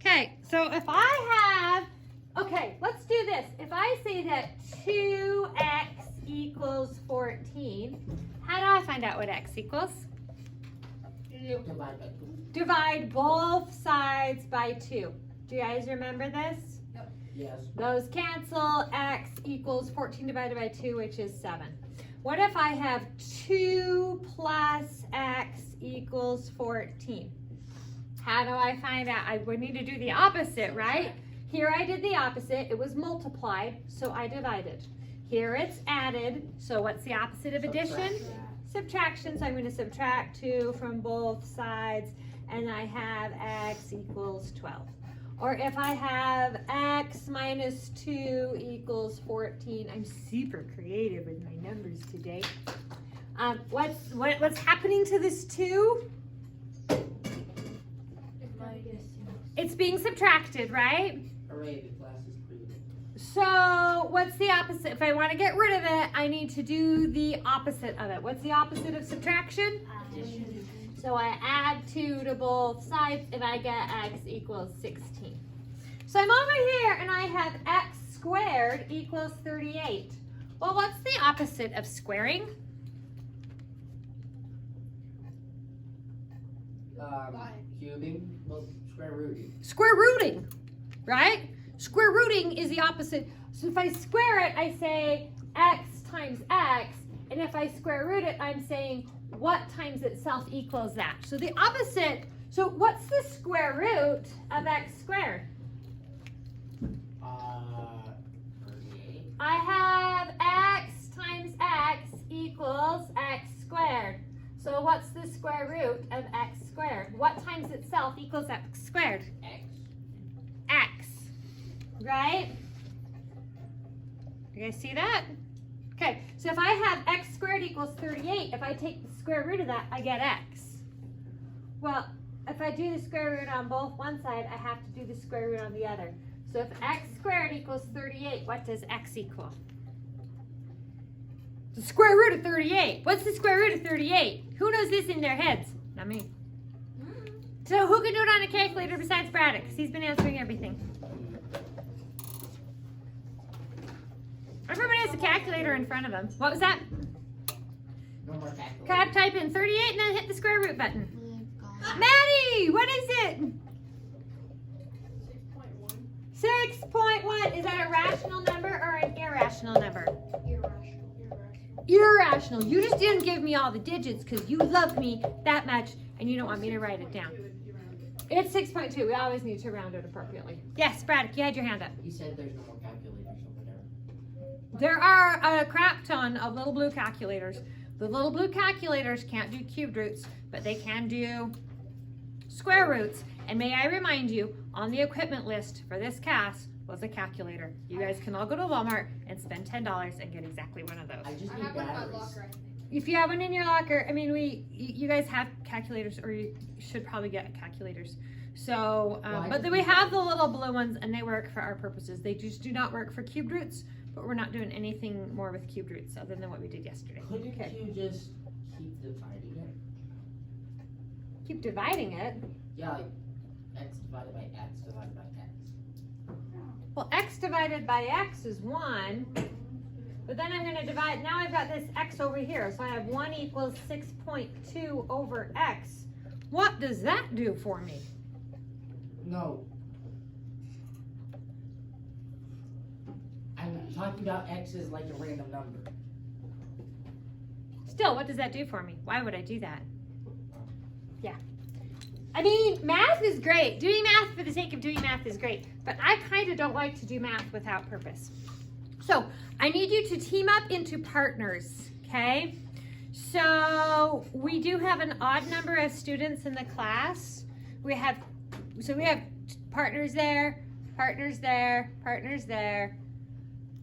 Okay, so if I have, okay, let's do this. If I say that 2x equals 14, how do I find out what x equals? Divide by 2. Divide both sides by 2. Do you guys remember this? Yes. Those cancel. X equals 14 divided by 2, which is 7. What if I have 2 plus x equals 14? How do I find out? I would need to do the opposite, right? Here I did the opposite. It was multiplied, so I divided. Here it's added, so what's the opposite of addition? Subtraction. So I'm going to subtract 2 from both sides, and I have x equals 12. Or if I have x minus 2 equals 14, I'm super creative with my numbers today. What's happening to this 2? It's being subtracted, right? Hooray, the class is creative. So what's the opposite? If I want to get rid of it, I need to do the opposite of it. What's the opposite of subtraction? Addition. So I add 2 to both sides and I get x equals 16. So I'm over here and I have x squared equals 38. Well, what's the opposite of squaring? Cubing, well, square rooting. Square rooting, right? Square rooting is the opposite. So if I square it, I say x times x. And if I square root it, I'm saying what times itself equals that. So the opposite, so what's the square root of x squared? 38. I have x times x equals x squared. So what's the square root of x squared? What times itself equals x squared? X. X, right? You guys see that? Okay, so if I have x squared equals 38, if I take the square root of that, I get x. Well, if I do the square root on both one side, I have to do the square root on the other. So if x squared equals 38, what does x equal? The square root of 38. What's the square root of 38? Who knows this in their heads? Not me. So who can do it on a calculator besides Braddock? Because he's been answering everything. Everybody has a calculator in front of them. What was that? No more calculator. Gotta type in 38 and then hit the square root button. Maddie, what is it? 6.1. Is that a rational number or an irrational number? Irrational. You just didn't give me all the digits because you love me that much and you don't want me to write it down. It's 6.2. We always need to round it appropriately. Yes, Braddock, you had your hand up. He said there's no more calculators over there. There are a crap ton of little blue calculators. The little blue calculators can't do cube roots, but they can do square roots. And may I remind you, on the equipment list for this class was a calculator. You guys can all go to Walmart and spend $10 and get exactly one of those. I just I need have one in my batteries. locker, I think. If you have one in your locker, I mean, you guys have calculators, or you should probably get calculators. So, but then we have the little blue ones, and they work for our purposes. They just do not work for cube roots, but we're not doing anything more with cube roots other than what we did yesterday. Couldn't Okay. you just keep dividing it? Keep dividing it. Yeah, like x divided by x divided by x. Well, x divided by x is 1, but then I'm going to divide. Now I've got this x over here, so I have 1 equals 6.2 over x. What does that do for me? No. I'm talking about x as like a random number. Still, what does that do for me? Why would I do that? Yeah. I mean, math is great. Doing math for the sake of doing math is great, but I kind of don't like to do math without purpose. So I need you to team up into partners, okay? So we do have an odd number of students in the class. We have partners there, partners there, partners there.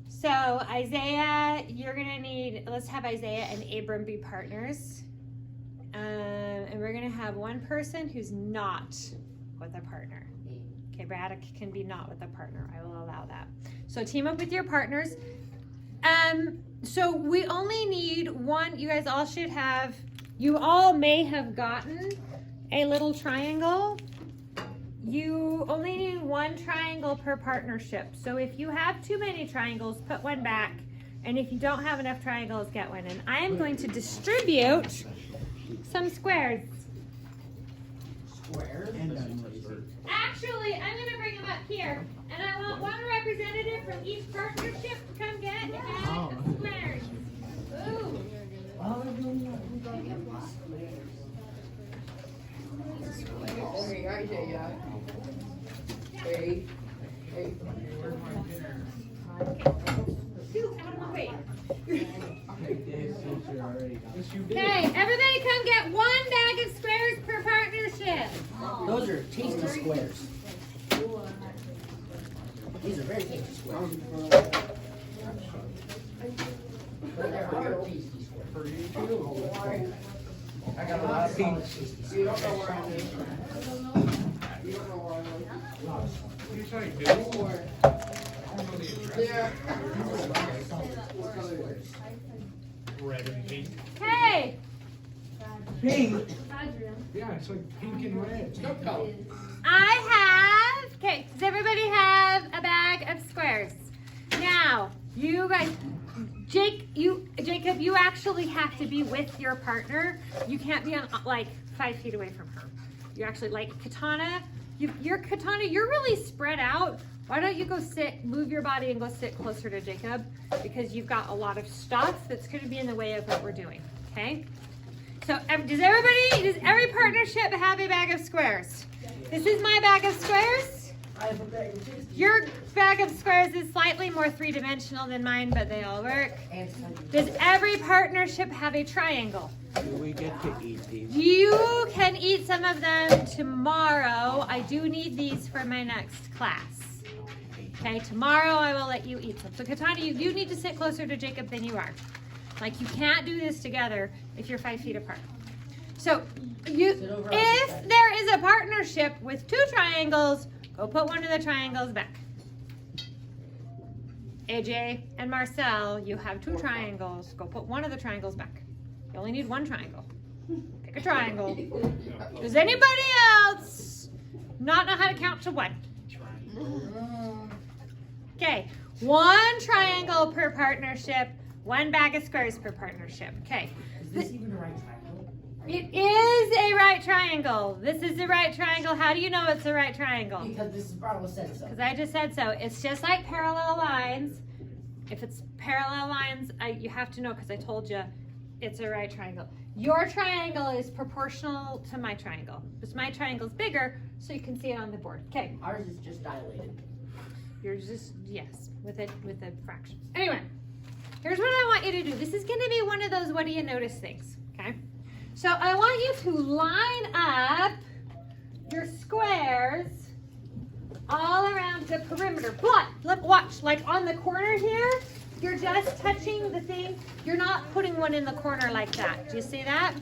So Isaiah, you're gonna need, let's have Isaiah and Abram be partners. And we're gonna have one person who's not with a partner. Okay, Braddock can be not with a partner. I will allow that. So team up with your partners. So we only need one. You guys all should have, you all may have gotten a little triangle. you only need one triangle per partnership. So if you have too many triangles, put one back. And if you don't have enough triangles, get one. And I am going to distribute some squares. Squares? Actually, I'm going to bring them up here. And I want one representative from each partnership to come get a bag of squares. Ooh. Okay, everybody come get one bag of squares per partnership. Those are tasty squares. These are very tasty squares. But there are tasty squares. I got a lot of tasty squares. You don't know where I'm at. You don't know where I'm at. You say do? Yeah. Red and pink. Hey, Pink? Yeah, it's like pink and red. okay, does everybody have a bag of squares? Now, you guys, Jacob, you actually have to be with your partner. You can't be on like 5 feet away from her. You actually, like Katana, you're really spread out. Why don't you go move your body and go sit closer to Jacob, because you've got a lot of stuff that's going to be in the way of what we're doing, okay? So does every partnership have a bag of squares? This is my bag of squares. I have a bag of tasty. Your bag of squares is slightly more three-dimensional than mine, but they all work. Does every partnership have a triangle? Do we get to eat these? You can eat some of them tomorrow. I do need these for my next class. Okay, tomorrow I will let you eat some. So Katana, you need to sit closer to Jacob than you are. Like, you can't do this together if you're 5 feet apart. So if there is a partnership with 2 triangles, go put one of the triangles back. AJ and Marcel, you have 2 triangles. Go put one of the triangles back. You only need one triangle. Pick a triangle. Does anybody else not know how to count to 1? Okay, 1 triangle per partnership, 1 bag of squares per partnership. Okay. Is this even the right triangle? It is a right triangle. This is the right triangle. How do you know it's the right triangle? Because this is Barlow said so. Because I just said so. It's just like parallel lines. If it's parallel lines, you have to know, because I told you it's a right triangle. Your triangle is proportional to my triangle. Because my triangle's bigger, so you can see it on the board. Okay. Ours is just dilated. Yours is, yes, with a fraction. Anyway, here's what I want you to do. This is going to be one of those what do you notice things, okay? So I want you to line up your squares all around the perimeter. But, look, watch, like on the corner here, you're just touching the thing. You're not putting one in the corner like that. Do you see that?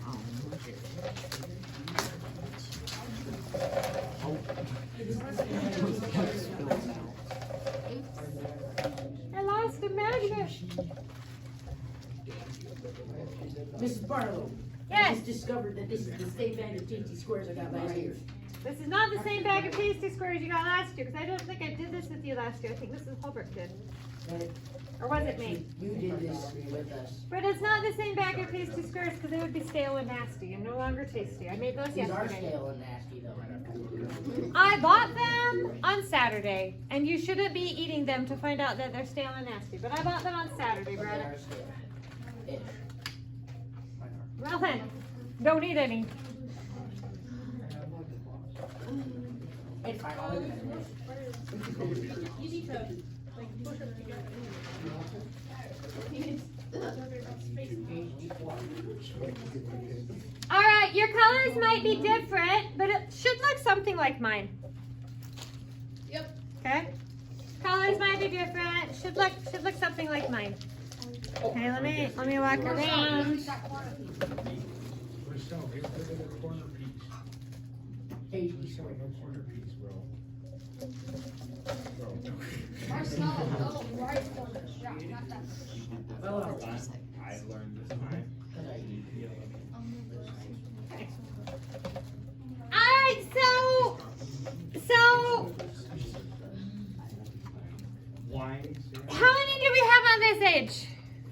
I lost the magnet. Mrs. Barlow. Yes. I just discovered that this is the same bag of tasty squares I got last year. This is not the same bag of tasty squares you got last year, because I don't think I did this with you last year. I think Mrs. Holbrook did. Or was it me? You did this with us. But it's not the same bag of tasty squares, because they would be stale and nasty and no longer tasty. I made those These are yesterday. stale and nasty though. I bought them on Saturday, and you shouldn't be eating them to find out that they're stale and nasty. But I bought them on Saturday, But they brother. are stale. Ish. Well then, don't eat any. It's fine. I'll look at it. You need to like push them together. All right, your colors might be different, but it should look something like mine. Yep. Okay? Colors might be different. Should look something like mine. Okay, let me walk around. Marcel, give it a corner piece. Tasty squares. Corner piece, bro. Marcel, no, right corner. Yeah, not that. Well, I learned this time. All right, so lines. How many do we have on this edge?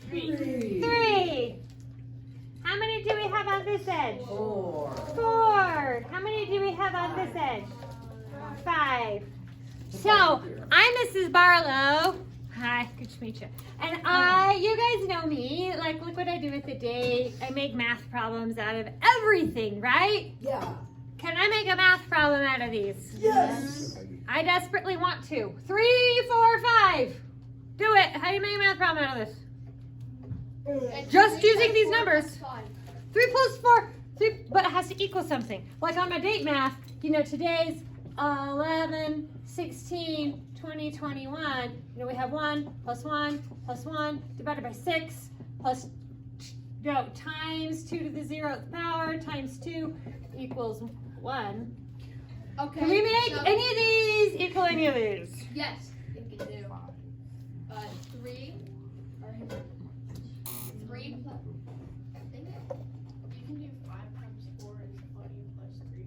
3. 3. How many do we have on this edge? 4. 4. How many do we have on this edge? 5. So, I'm Mrs. Barlow. Hi, good to meet you. And you guys know me. Like, look what I do with the day. I make math problems out of everything, right? Yeah. Can I make a math problem out of these? Yes. I desperately want to. 3, 4, 5. Do it. How do you make a math problem out of this? Just using these numbers. 3 plus 4, 3, but it has to equal something. Like on my date math, you know, today's 11, 16, 20, 21. You know, we have 1 plus 1 plus 1 divided by 6 plus, you know, times 2 to the 0th power times 2 equals 1. Okay. Can we make so- any of these equal any of these? Yes, we can do. 3 or 3 plus. I think you can do 5 times 4 is 20 plus 3.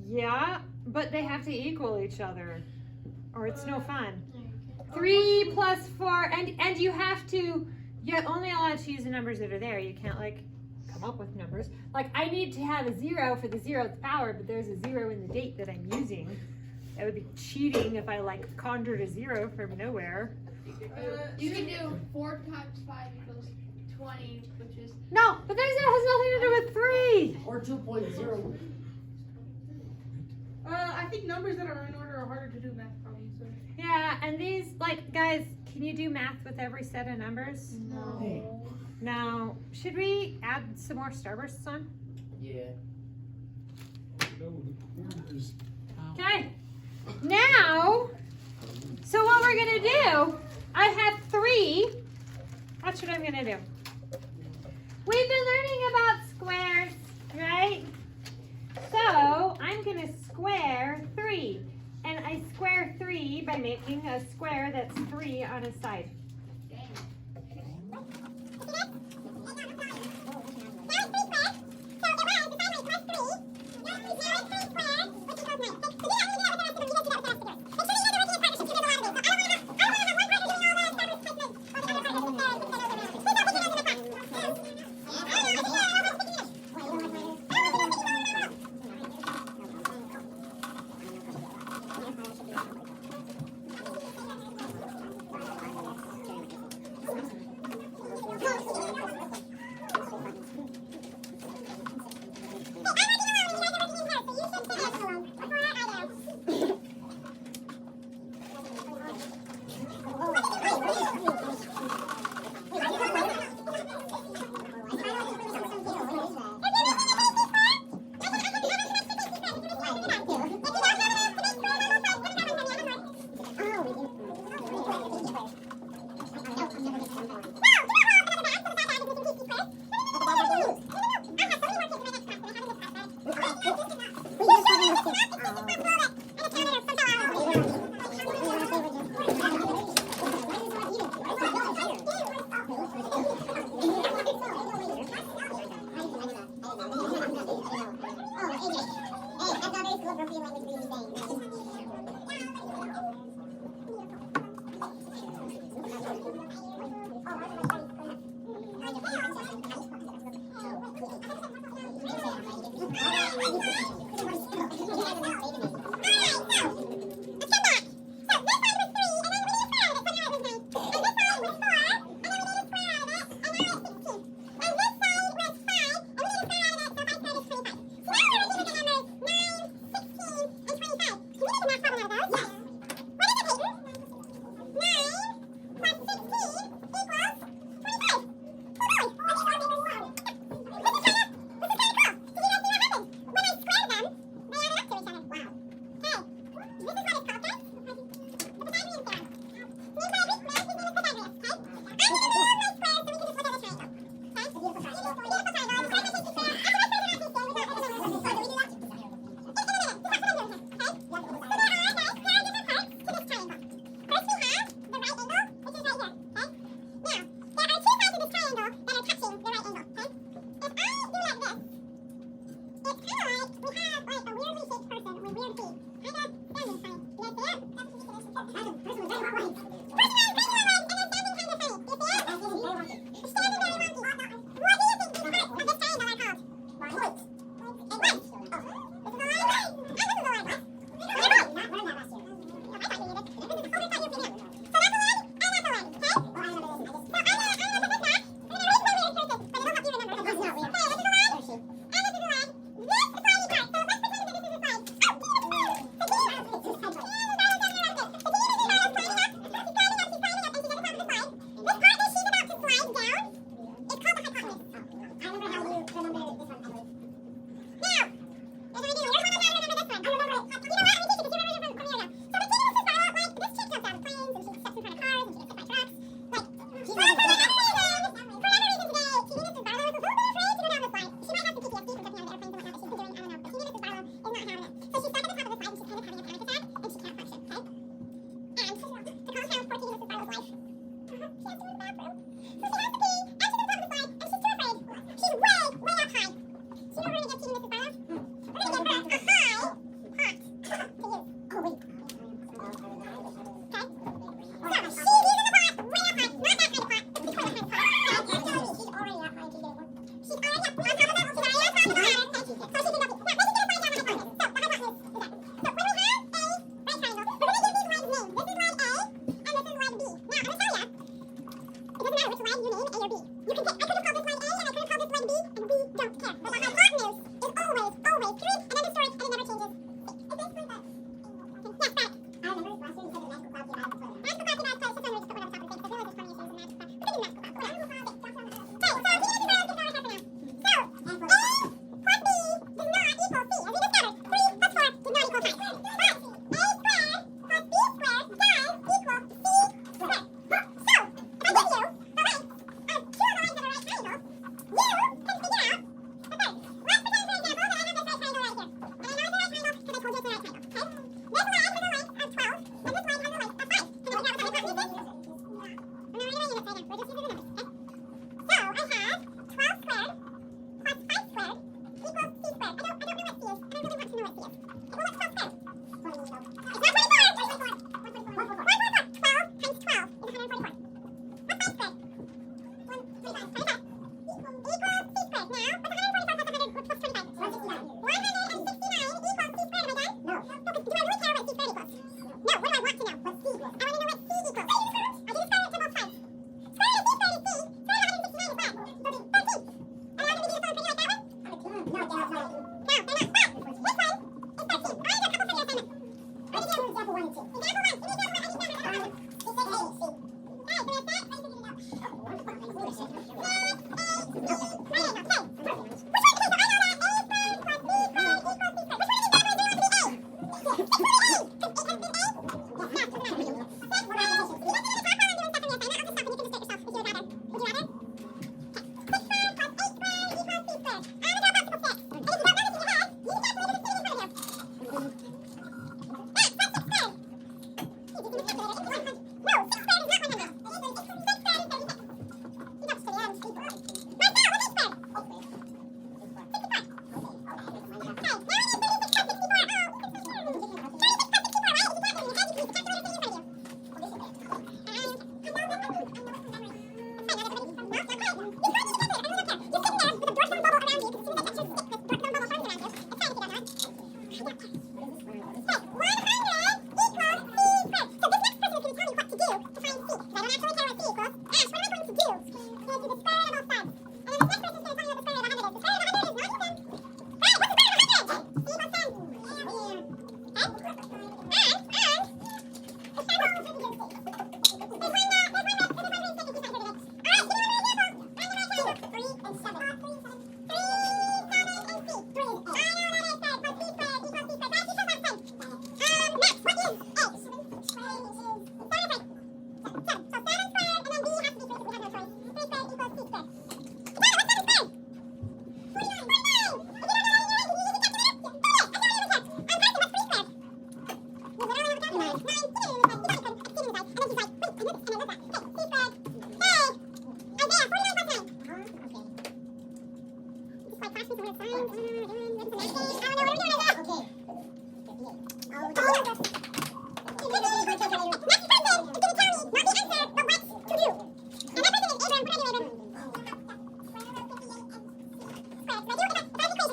Yeah, but they have to equal each other, or it's no fun. 3 plus 4, and you have to. You're only allowed to use the numbers that are there. You can't like come up with numbers. Like I need to have a 0 for the 0th power, but there's a 0 in the date that I'm using. That would be cheating if I like conjured a 0 from nowhere. You can do 4 times 5 equals 20, which is No, but that has nothing to do with 3. Or 2.0. I think numbers that are in order are harder to do math problems. So. Yeah, and these like guys, can you do math with every set of numbers? no. No. Should we add some more starbursts on? Yeah. No, the corners. Okay. Now, so what we're gonna do, I have 3. That's what I'm gonna do. We've been learning about squares, right? So I'm gonna square 3. And I square 3 by making a square that's 3 on a side.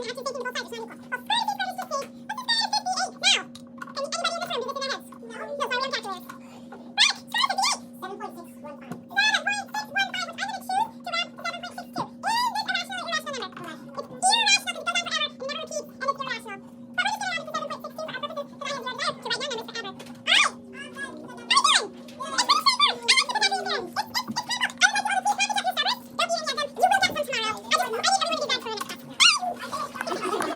actually taking both sides